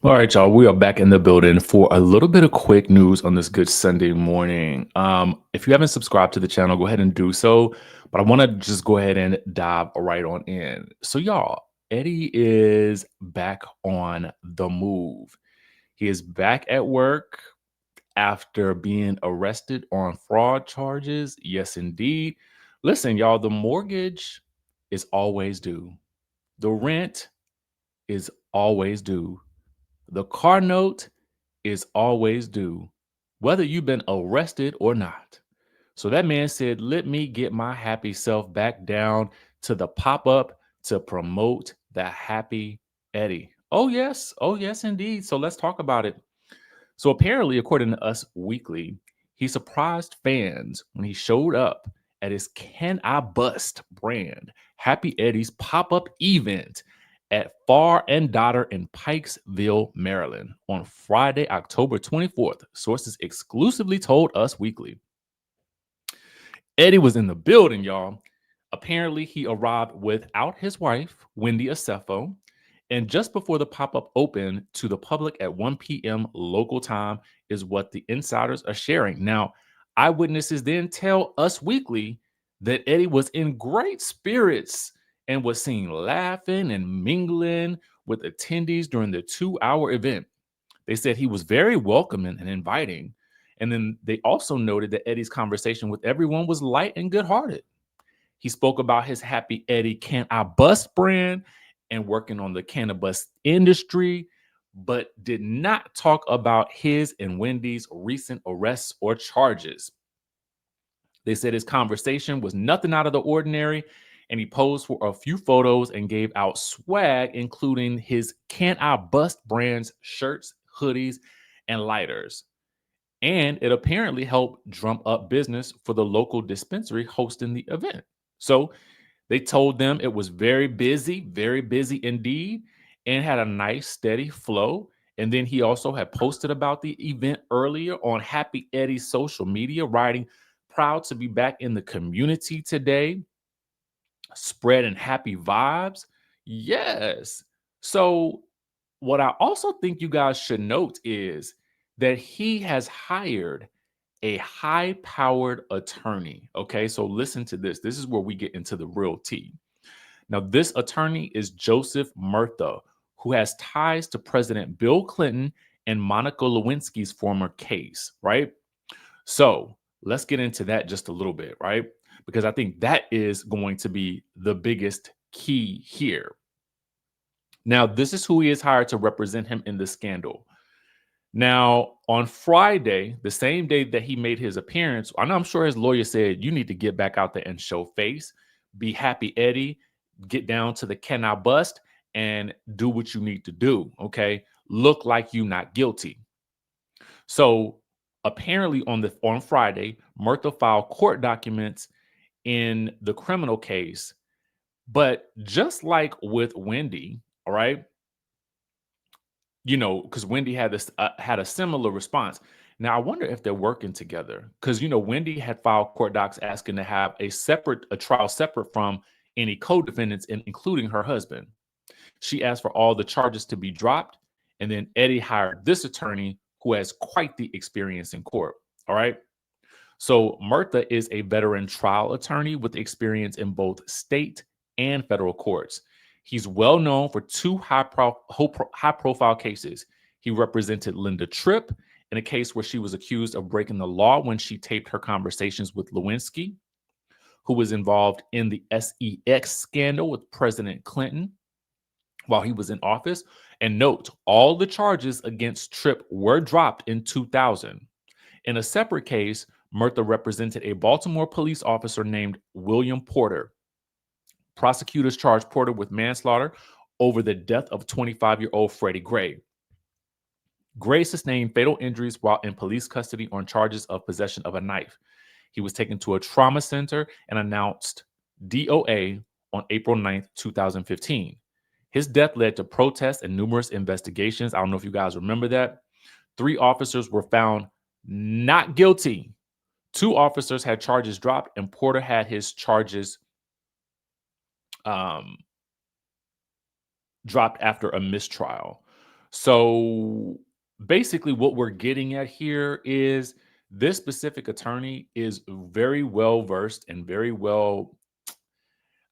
All right, y'all. We are back in the building for a little bit of quick news on this good Sunday morning. If you haven't subscribed to the channel, go ahead and do so. But I want to just go ahead and dive right on in. So, y'all, Eddie is back on the move. He is back at work after being arrested on fraud charges. Yes, indeed. Listen, y'all, the mortgage is always due. The rent is always due. The car note is always due, whether you've been arrested or not. So that man said, let me get my happy self back down to the pop up to promote the happy Eddie. Oh, yes, indeed. So let's talk about it. So apparently, according to Us Weekly, he surprised fans when he showed up at his Can I Bust brand Happy Eddie's pop-up event at Far and Daughter in Pikesville, Maryland on Friday, October 24th. Sources exclusively told Us Weekly. Eddie was in the building, y'all. Apparently, he arrived without his wife, Wendy Acefo, and just before the pop up opened to the public at 1 p.m. local time, is what the insiders are sharing. Now, eyewitnesses then tell Us Weekly that Eddie was in great spirits and was seen laughing and mingling with attendees during the 2 hour event. They said he was very welcoming and inviting. And then they also noted that Eddie's conversation with everyone was light and good hearted. He spoke about his Happy Eddie Can I Bust brand and working on the cannabis industry, but did not talk about his and Wendy's recent arrests or charges. They said his conversation was nothing out of the ordinary, and he posed for a few photos and gave out swag, including his Can I Bust brands, shirts, hoodies, and lighters. And it apparently helped drum up business for the local dispensary hosting the event. So they told them it was very busy indeed, and had a nice steady flow. And then he also had posted about the event earlier on Happy Eddie's social media, writing, proud to be back in the community today, spreading happy vibes. Yes. So, what I also think you guys should note is that he has hired a high powered attorney. Okay. So, listen to this. This is where we get into the real tea. Now, this attorney is Joseph Murtha, who has ties to President Bill Clinton and Monica Lewinsky's former case, right? So let's get into that just a little bit, right? Because I think that is going to be the biggest key here. Now, this is who he is hired to represent him in the scandal. Now, on Friday, the same day that he made his appearance, I know I'm sure his lawyer said, you need to get back out there and show face, be happy, Eddie, get down to the can I bust and do what you need to do. Okay. Look like you not guilty. So apparently on Friday, Murtha filed court documents in the criminal case. But just like with Wendy, all right, because Wendy had this had a similar response. Now I wonder if they're working together because Wendy had filed court docs asking to have a trial separate from any co-defendants, including her husband. She asked for all the charges to be dropped, and then Eddie hired this attorney who has quite the experience in court. All right. So Murtha is a veteran trial attorney with experience in both state and federal courts. He's well known for two high profile cases. He represented Linda Tripp in a case where she was accused of breaking the law when she taped her conversations with Lewinsky, who was involved in the SEX scandal with President Clinton while he was in office. And note, all the charges against Tripp were dropped in 2000. In a separate case, Murtha represented a Baltimore police officer named William Porter. Prosecutors charged Porter with manslaughter over the death of 25-year-old Freddie Gray. Gray sustained fatal injuries while in police custody on charges of possession of a knife. He was taken to a trauma center and announced DOA on April 9th, 2015. His death led to protests and numerous investigations. I don't know if you guys remember that. 3 officers were found not guilty. 2 officers had charges dropped, and Porter had his charges dropped after a mistrial. So basically, what we're getting at here is this specific attorney is very well versed and very well.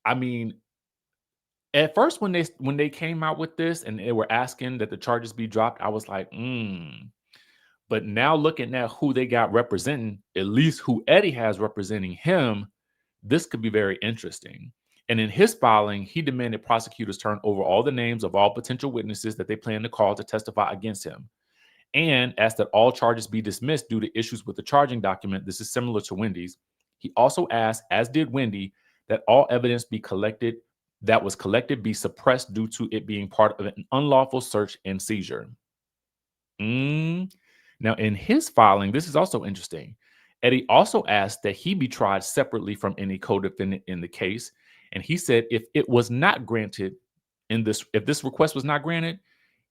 I mean, at first, when they came out with this and they were asking that the charges be dropped, I was like, But now looking at who they got representing, at least who Eddie has representing him, this could be very interesting. And in his filing, he demanded prosecutors turn over all the names of all potential witnesses that they plan to call to testify against him, and asked that all charges be dismissed due to issues with the charging document. This is similar to Wendy's. He also asked, as did Wendy, that all evidence be collected that was collected be suppressed due to it being part of an unlawful search and seizure. Mm. Now, in his filing, this is also interesting. Eddie also asked that he be tried separately from any co-defendant in the case, and he said if this request was not granted,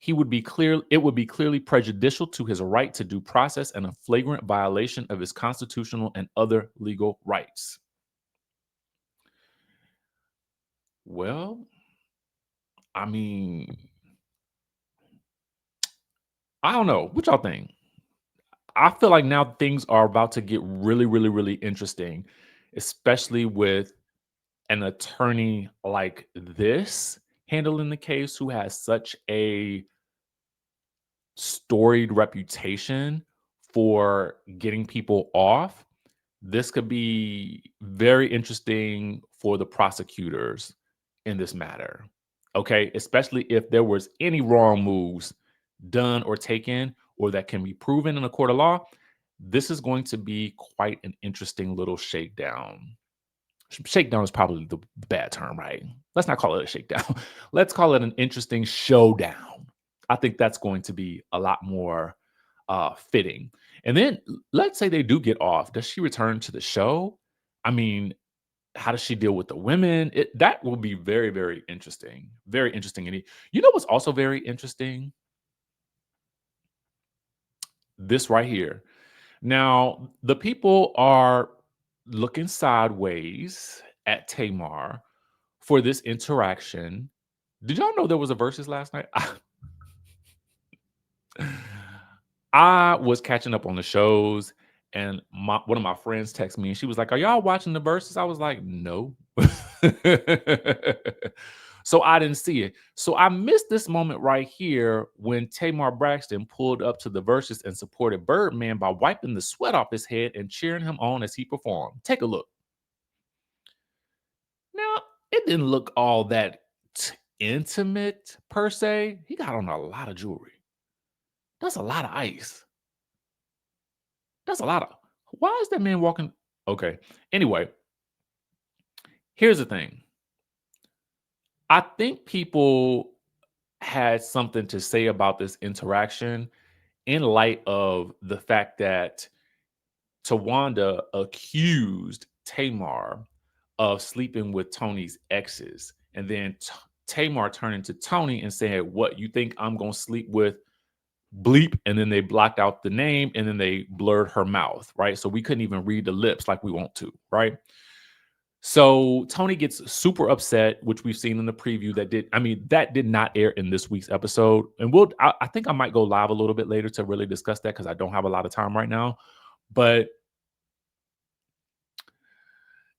it would be clearly prejudicial to his right to due process and a flagrant violation of his constitutional and other legal rights. Well, I mean, I don't know. What y'all think? I feel like now things are about to get really, really, really interesting, especially with an attorney like this handling the case who has such a storied reputation for getting people off. This could be very interesting for the prosecutors in this matter. Okay, especially if there was any wrong moves done or taken or that can be proven in a court of law. This is going to be quite an interesting little shakedown. Shakedown is probably the bad term, right? Let's not call it a shakedown. Let's call it an interesting showdown. I think that's going to be a lot more fitting. And then let's say they do get off. Does she return to the show? I mean, how does she deal with the women? That will be very, very interesting. Very interesting. And you know what's also very interesting? This right here. Now, the people are looking sideways at Tamar for this interaction. Did y'all know there was a versus last night? I was catching up on the shows, and one of my friends texted me, and she was like, "Are y'all watching the verses?" I was like, "No." So I didn't see it. So I missed this moment right here when Tamar Braxton pulled up to the verses and supported Birdman by wiping the sweat off his head and cheering him on as he performed. Take a look. Now, it didn't look all that intimate per se. He got on a lot of jewelry. That's a lot of ice. That's a lot of. Why is that man walking? Okay. Anyway, here's the thing. I think people had something to say about this interaction in light of the fact that Tawanda accused Tamar of sleeping with Tony's exes. And then Tamar turned to Tony and said, "What, you think I'm going to sleep with bleep?" And then they blocked out the name and then they blurred her mouth, right? So we couldn't even read the lips like we want to, right? So Tony gets super upset, which we've seen in the preview that did not air in this week's episode. And I think I might go live a little bit later to really discuss that because I don't have a lot of time right now. But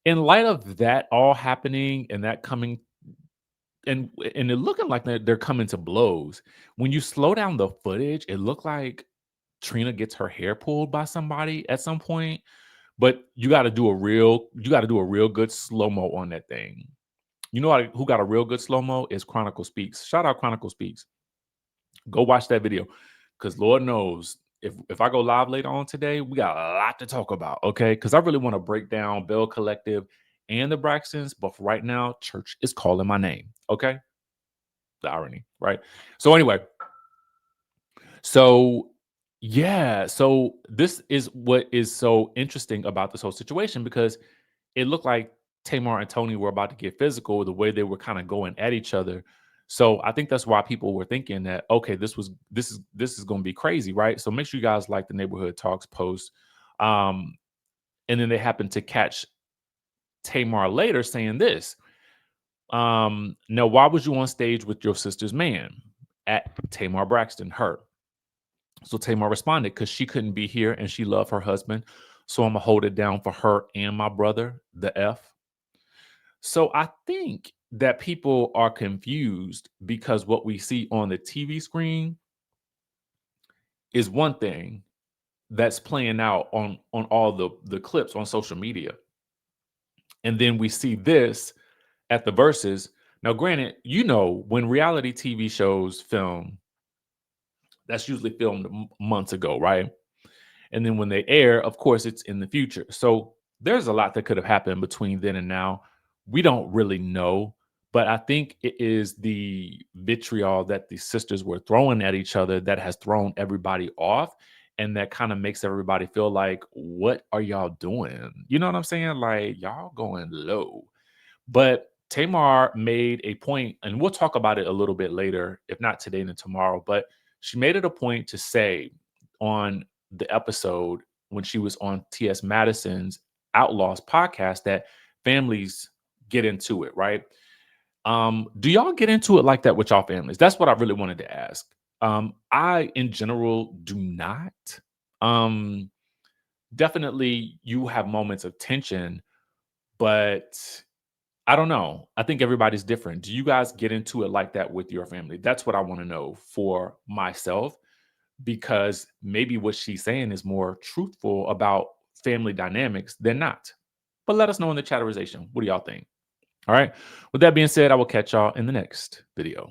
in light of that all happening and that coming and it looking like they're coming to blows, when you slow down the footage, it looked like Trina gets her hair pulled by somebody at some point. But you got to do a real good slow mo on that thing. You know who got a real good slow mo is Chronicle Speaks. Shout out Chronicle Speaks. Go watch that video because Lord knows if I go live later on today, we got a lot to talk about. Okay, because I really want to break down Bell Collective and the Braxtons, but for right now, church is calling my name. Okay, the irony, right? So anyway, so yeah, so this is what is so interesting about this whole situation because it looked like Tamar and Tony were about to get physical the way they were kind of going at each other. So I think that's why people were thinking that okay, this is going to be crazy, right? So make sure you guys like the Neighborhood Talks post. Um, and then they happened to catch Tamar later saying this. Now, why was you on stage with your sister's man? at Tamar Braxton, her. So Tamar responded because she couldn't be here and she loved her husband. So I'm gonna hold it down for her and my brother, the F. So I think that people are confused because what we see on the TV screen is one thing that's playing out on all the clips on social media. And then we see this at the Verzuz. Now, granted, when reality TV shows film, that's usually filmed months ago, right? And then when they air, of course, it's in the future. So there's a lot that could have happened between then and now. We don't really know, but I think it is the vitriol that the sisters were throwing at each other that has thrown everybody off. And that kind of makes everybody feel like, what are y'all doing? You know what I'm saying? Like, y'all going low. But Tamar made a point, and we'll talk about it a little bit later, if not today, then tomorrow. But she made it a point to say on the episode when she was on T.S. Madison's Outlaws podcast that families get into it, right? Do y'all get into it like that with y'all families? That's what I really wanted to ask. I, in general, do not. Um, Definitely, you have moments of tension, but I don't know. I think everybody's different. Do you guys get into it like that with your family? That's what I want to know for myself, because maybe what she's saying is more truthful about family dynamics than not. But let us know in the chatterization. What do y'all think? All right. With that being said, I will catch y'all in the next video.